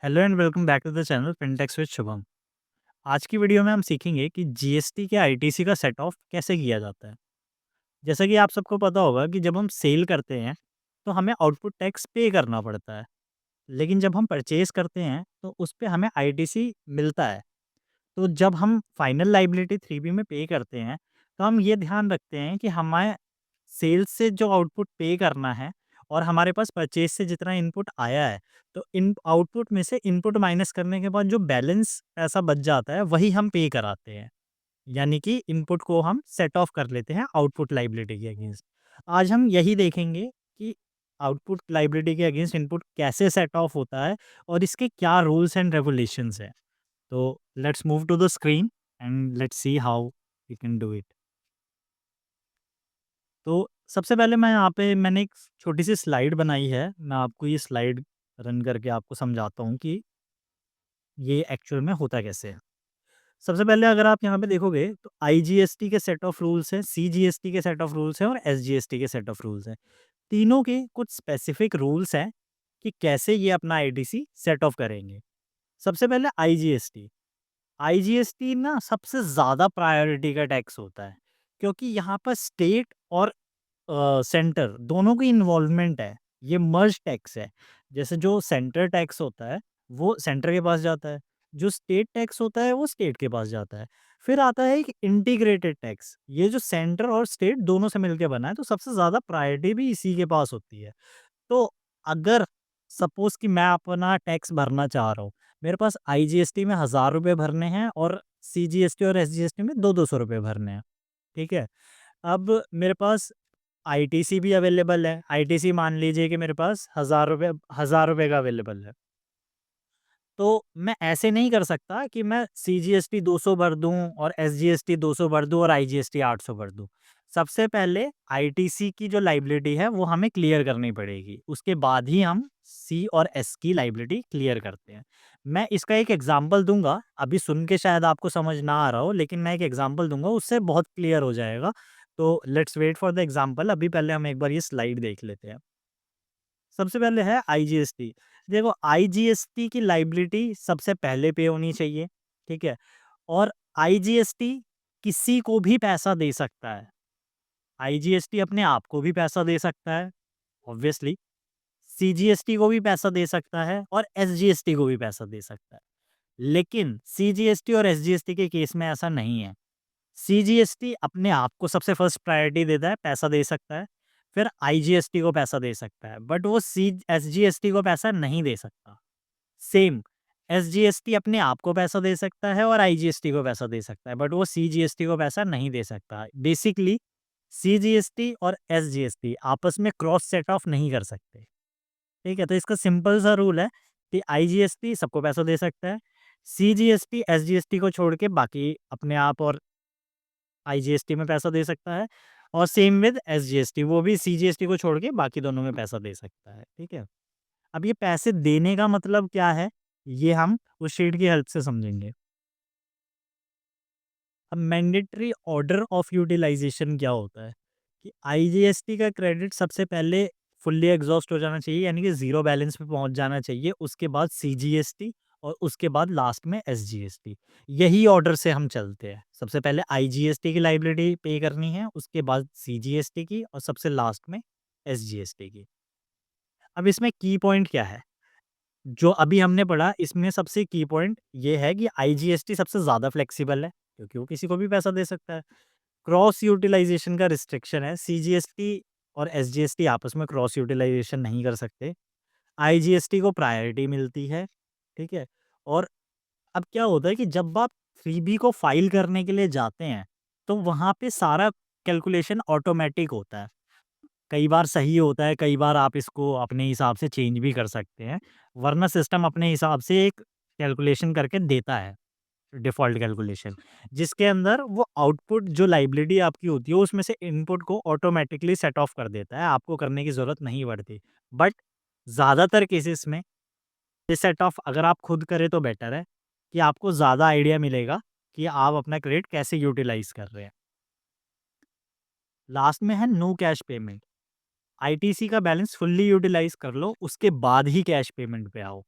Hello and welcome back to the channel fintechs with Shubham. आज की video में हम सीखेंगे कि जीएसटी के आईटीसी का सेट ऑफ कैसे किया जाता है। जैसा कि आप सबको पता होगा कि जब हम सेल करते हैं तो हमें आउटपुट टैक्स पे करना पड़ता है, लेकिन जब हम परचेज करते हैं तो उस पे हमें आईटीसी मिलता है। तो जब हम फाइनल लाइबिलिटी 3B में पे करते हैं तो हम ये ध्यान रखते हैं कि हमें सेल्स से जो आउटपुट पे करना है और हमारे पास परचेज से जितना इनपुट आया है, तो इन आउटपुट में से इनपुट माइनस करने के बाद जो बैलेंस पैसा बच जाता है वही हम पे कराते हैं। यानी कि इनपुट को हम सेट ऑफ कर लेते हैं आउटपुट लाइबिलिटी के अगेंस्ट। आज हम यही देखेंगे कि आउटपुट लाइबिलिटी के अगेंस्ट इनपुट कैसे सेट ऑफ होता है और इसके क्या रूल्स एंड रेगुलेशंस हैं। तो let's move to the screen and let's see how we can do it. तो सबसे पहले मैंने एक छोटी-सी स्लाइड बनाई है। मैं आपको ये स्लाइड रन करके आपको समझाता हूँ कि ये एक्चुअल में होता कैसे है। सबसे पहले अगर आप यहाँ पे देखोगे तो आईजीएसटी के सेट ऑफ रूल्स हैं, सीजीएसटी के सेट ऑफ रूल्स हैं और एसजीएसटी के सेट ऑफ रूल्स हैं। तीनों के कुछ स्पेसिफिक रूल्स हैं कि कैसे ये अपना आईटीसी सेट ऑफ करेंगे। सबसे पहले आईजीएसटी। आईजीएसटी ना सबसे ज़्यादा प्रायोरिटी का टैक्स होता है, क्योंकि यहाँ पर स्टेट और सेंटर दोनों की इन्वॉल्वमेंट है। ये मर्ज टैक्स है। जैसे जो सेंटर टैक्स होता है वो सेंटर के पास जाता है, जो स्टेट टैक्स होता है वो स्टेट के पास जाता है। फिर आता है एक इंटीग्रेटेड टैक्स, ये जो सेंटर और स्टेट दोनों से मिलके बना है, तो सबसे ज़्यादा प्रायोरिटी भी इसी के पास होती है। तो अगर सपोज़ कि मैं अपना टैक्स भरना चाह रहा हूँ, मेरे पास आईजीएसटी में ₹1000 भरने हैं और सीजीएसटी और एसजीएसटी में 2-200 रुपए भरने हैं, ठीक है? अब मेरे पास आईटीसी भी अवेलेबल है। आईटीसी मान लीजिए कि मेरे पास ₹1000 का अवेलेबल है। तो मैं ऐसे नहीं कर सकता कि मैं सीजीएसटी 200 भर दूँ और एसजीएसटी 200 भर दूँ और आईजीएसटी 800 भर दूँ। सबसे पहले आईटीसी की जो लायबिलिटी है वो हमें क्लियर करनी पड़ेगी। उसके बाद ही हम सी और एस की लायबिलिटी क्लियर करते हैं। मैं इसका एक एग्ज़ाम्पल दूँगा, अभी सुन के शायद आपको समझ ना आ रहा हो, लेकिन मैं एक एग्ज़ाम्पल दूँगा, उससे बहुत क्लियर हो जाएगा। तो let's wait for the example. अभी पहले हम एक बार ये स्लाइड देख लेते हैं। सबसे पहले है आईजीएसटी। देखो, आईजीएसटी की लायबिलिटी सबसे पहले पे होनी चाहिए, ठीक है? और आईजीएसटी किसी को भी पैसा दे सकता है। आईजीएसटी अपने आप को भी पैसा दे सकता है, ऑब्वियसली। सीजीएसटी को भी पैसा दे सकता है और एसजीएसटी को भी पैसा दे सकता है। लेकिन सीजीएसटी और एसजीएसटी के केस में ऐसा नहीं है। सीजीएसटी अपने आप को सबसे फर्स्ट प्रायोरिटी देता है, पैसा दे सकता है, फिर आईजीएसटी को पैसा दे सकता है, बट वो सी एसजीएसटी को पैसा नहीं दे सकता। सेम एसजीएसटी अपने आप को पैसा दे सकता है और आईजीएसटी को पैसा दे सकता है, बट वो सीजीएसटी को पैसा नहीं दे सकता। बेसिकली सीजीएसटी और एसजीएसटी आपस में क्रॉस सेट ऑफ नहीं कर सकते, ठीक है? तो इसका सिंपल सा रूल है कि आईजीएसटी सबको पैसा दे सकता है, सीजीएसटी एसजीएसटी को छोड़ के बाकी अपने आप और आईजीएसटी में पैसा दे सकता है, और सेम विद एसजीएसटी, वो भी सीजीएसटी को छोड़ के बाकी दोनों में पैसा दे सकता है, ठीक है? अब ये पैसे देने का मतलब क्या है, ये हम उस शीट की हेल्प से समझेंगे। अब मैंडेटरी ऑर्डर ऑफ यूटिलाइजेशन क्या होता है कि आईजीएसटी का क्रेडिट सबसे पहले फुल्ली एग्जॉस्ट हो जाना चाहिए, यानी कि ज़ीरो बैलेंस पे पहुंच जाना चाहिए, उसके बाद सीजीएसटी और उसके बाद लास्ट में एसजीएसटी। यही ऑर्डर से हम चलते हैं। सबसे पहले आईजीएसटी की लायबिलिटी पे करनी है, उसके बाद सीजीएसटी की और सबसे लास्ट में एसजीएसटी की। अब इसमें की पॉइंट क्या है? जो अभी हमने पढ़ा, इसमें सबसे की पॉइंट ये है कि आईजीएसटी सबसे ज़्यादा फ्लेक्सिबल है, क्योंकि वो किसी को भी पैसा दे सकता है। क्रॉस यूटिलाइजेशन का रिस्ट्रिक्शन है, सीजीएसटी और एसजीएसटी आपस में क्रॉस यूटिलाइजेशन नहीं कर सकते। आईजीएसटी को प्रायोरिटी मिलती है, ठीक है? और अब क्या होता है कि जब आप 3B को फाइल करने के लिए जाते हैं, तो वहाँ पे सारा कैलकुलेशन ऑटोमैटिक होता है। कई बार सही होता है, कई बार आप इसको अपने हिसाब से चेंज भी कर सकते हैं, वरना सिस्टम अपने हिसाब से एक कैलकुलेशन करके देता है, डिफ़ॉल्ट कैलकुलेशन, जिसके अंदर वो आउटपुट जो लायबिलिटी आपकी होती है, उसमें से इनपुट को ऑटोमैटिकली सेट ऑफ कर देता है, आपको करने की ज़रूरत नहीं पड़ती। बट ज़्यादातर केसेस में ये सेट ऑफ अगर आप खुद करें तो बेटर है, कि आपको ज़्यादा आइडिया मिलेगा कि आप अपना क्रेडिट कैसे यूटिलाइज़ कर रहे हैं। लास्ट में है नो कैश पेमेंट। आईटीसी का बैलेंस फुल्ली यूटिलाइज़ कर लो, उसके बाद ही कैश पेमेंट पे आओ।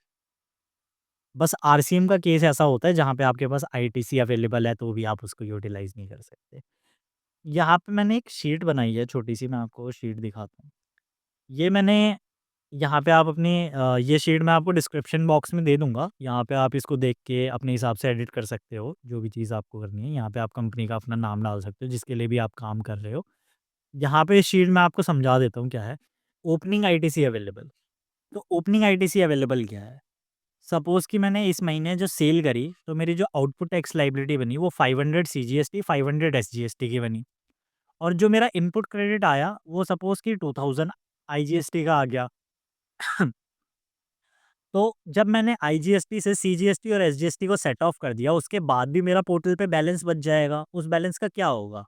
बस आरसीएम का केस ऐसा होता है जहाँ पे आपके पास आईटीसी अवेलेबल है तो भी आप उसको यूटिलाइज़ नहीं कर सकते। यहाँ पे मैंने एक शीट बनाई है छोटी-सी, मैं आपको शीट दिखाता हूँ। ये मैंने यहाँ पे आप अपनी ये शीट मैं आपको डिस्क्रिप्शन बॉक्स में दे दूँगा। यहाँ पे आप इसको देख के अपने हिसाब से एडिट कर सकते हो, जो भी चीज़ आपको करनी है। यहाँ पे आप कंपनी का अपना नाम डाल सकते हो, जिसके लिए भी आप काम कर रहे हो। यहाँ पे शीट मैं आपको समझा देता हूँ क्या है। ओपनिंग आईटीसी अवेलेबल, तो ओपनिंग आईटीसी अवेलेबल क्या है? सपोज़ कि मैंने इस महीने जो सेल करी, तो मेरी जो आउटपुट टैक्स लायबिलिटी बनी वो 500 सीजीएसटी, 500 एसजीएसटी की बनी। और जो मेरा इनपुट क्रेडिट आया, वो सपोज़ कि 2000 आईजीएसटी का आ गया। तो जब मैंने आईजीएसटी से सीजीएसटी और एसजीएसटी को सेट ऑफ कर दिया, उसके बाद भी मेरा पोर्टल पे बैलेंस बच जाएगा। उस बैलेंस का क्या होगा?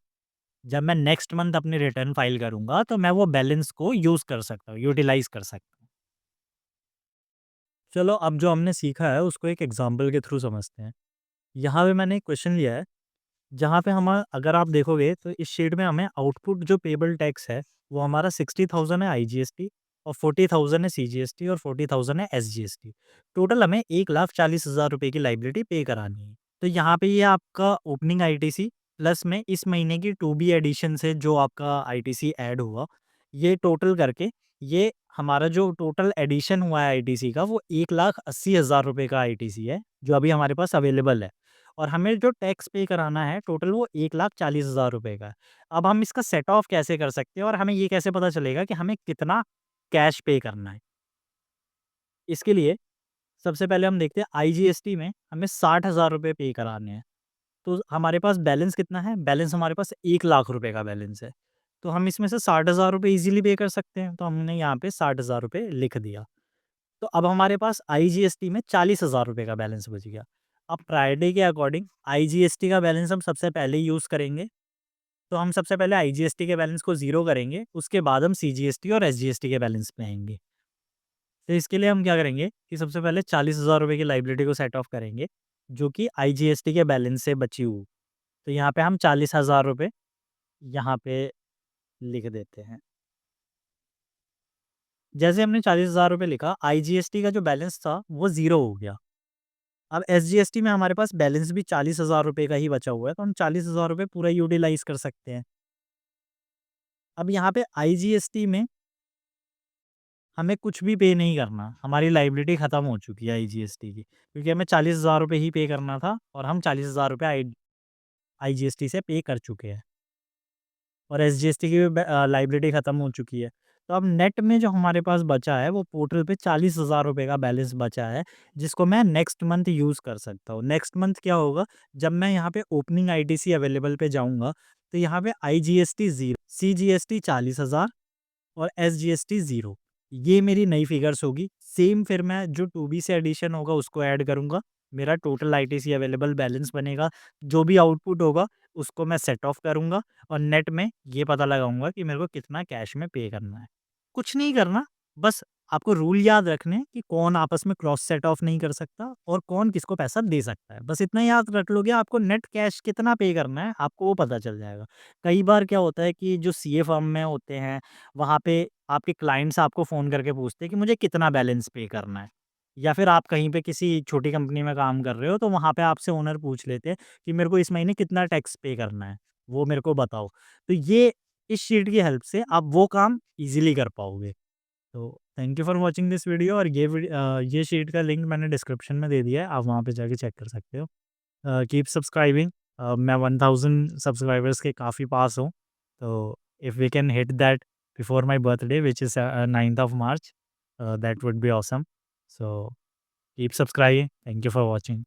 जब मैं नेक्स्ट मंथ अपनी रिटर्न फाइल करूँगा, तो मैं वो बैलेंस को यूज़ कर सकता हूँ, यूटिलाइज़ कर सकता हूँ। चलो, अब जो हमने सीखा है, उसको एक एग्ज़ाम्पल के थ्रू समझते हैं। यहाँ पे मैंने एक क्वेश्चन लिया है, जहाँ पे हम अगर आप देखोगे तो इस शीट में हमें आउटपुट जो पेबल टैक्स है, वो हमारा 60,000 है आईजीएसटी और 40,000 है सीजीएसटी और 40,000 है एसजीएसटी। टोटल हमें 1,40,000 रुपए की लायबिलिटी पे करानी है। तो यहाँ पे ये आपका ओपनिंग आईटीसी प्लस में इस महीने की टू बी एडिशन से जो आपका आईटीसी ऐड हुआ, ये टोटल करके ये हमारा जो टोटल एडिशन हुआ है आईटीसी का, वो 1,80,000 रुपए का आईटीसी है, जो अभी हमारे पास अवेलेबल है। और हमें जो टैक्स पे कराना है टोटल वो 1,40,000 रुपए का है। अब हम इसका सेट ऑफ कैसे कर सकते हैं और हमें ये कैसे पता चलेगा कि हमें कितना कैश पे करना है? इसके लिए सबसे पहले हम देखते हैं आईजीएसटी में हमें 60,000 रुपए पे कराने हैं। तो हमारे पास बैलेंस कितना है? बैलेंस हमारे पास 1,00,000 रुपए का बैलेंस है। तो हम इसमें से 60,000 रुपए ईज़िली पे कर सकते हैं। तो हमने यहाँ पे 60,000 रुपए लिख दिया। तो अब हमारे पास आईजीएसटी में 40,000 रुपए का बैलेंस बच गया। अब प्रायोरिटी के अकॉर्डिंग आईजीएसटी का बैलेंस हम सबसे पहले यूज़ करेंगे। तो हम सबसे पहले आईजीएसटी के बैलेंस को ज़ीरो करेंगे, उसके बाद हम सीजीएसटी और एसजीएसटी के बैलेंस पे आएँगे। तो इसके लिए हम क्या करेंगे कि सबसे पहले 40,000 रुपए की लायबिलिटी को सेट ऑफ करेंगे, जो कि आईजीएसटी के बैलेंस से बची हुई। तो यहाँ पे हम 40,000 रुपए यहाँ पे लिख देते हैं। जैसे हमने 40,000 रुपए लिखा, आईजीएसटी का जो बैलेंस था वो ज़ीरो हो गया। अब एसजीएसटी में हमारे पास बैलेंस भी 40,000 रुपए का ही बचा हुआ है, तो हम 40,000 रुपए पूरा यूटिलाइज़ कर सकते हैं। अब यहाँ पे आईजीएसटी में हमें कुछ भी पे नहीं करना, हमारी लायबिलिटी खत्म हो चुकी है आईजीएसटी की, क्योंकि हमें 40,000 रुपए ही पे करना था और हम 40,000 रुपए आईजीएसटी से पे कर चुके हैं और एसजीएसटी की भी लायबिलिटी खत्म हो चुकी है। तो अब नेट में जो हमारे पास बचा है वो पोर्टल पे 40,000 रुपए का बैलेंस बचा है, जिसको मैं नेक्स्ट मंथ यूज़ कर सकता हूँ। नेक्स्ट मंथ क्या होगा, जब मैं यहाँ पे ओपनिंग आईटीसी अवेलेबल पे जाऊँगा, तो यहाँ पे आईजीएसटी 0, सीजीएसटी 40,000 और एसजीएसटी 0, ये मेरी नई फिगर्स होगी। सेम फिर मैं जो 2B से एडिशन होगा उसको ऐड करूँगा। मेरा टोटल आईटीसी अवेलेबल बैलेंस बनेगा। जो भी आउटपुट होगा उसको मैं सेट ऑफ करूँगा और नेट में ये पता लगाऊँगा कि मेरे को कितना कैश में पे करना है। कुछ नहीं करना, बस आपको रूल याद रखने हैं कि कौन आपस में क्रॉस सेट ऑफ नहीं कर सकता और कौन किसको पैसा दे सकता है। बस इतना याद रख लोगे, आपको नेट कैश कितना पे करना है, आपको वो पता चल जाएगा। कई बार क्या होता है कि जो सीए फर्म में होते हैं, वहाँ पे आपके क्लाइंट्स आपको फ़ोन करके पूछते हैं कि मुझे कितना बैलेंस पे करना है। या फिर आप कहीं पे किसी छोटी कंपनी में काम कर रहे हो, तो वहाँ पे आपसे ओनर पूछ लेते हैं कि मेरे को इस महीने कितना टैक्स पे करना है, वो मेरे को बताओ। तो ये इस शीट की हेल्प से आप वो काम ईज़िली कर पाओगे। तो thank you for watching this video और ये शीट का लिंक मैंने डिस्क्रिप्शन में दे दिया है, आप वहाँ पे जाके चेक कर सकते हो। Keep subscribing. मैं 1000 सब्सक्राइबर्स के काफ़ी पास हूँ, तो if we can hit that before my birthday which is 9th of March, that would be awesome. So keep subscribing. Thank you for watching.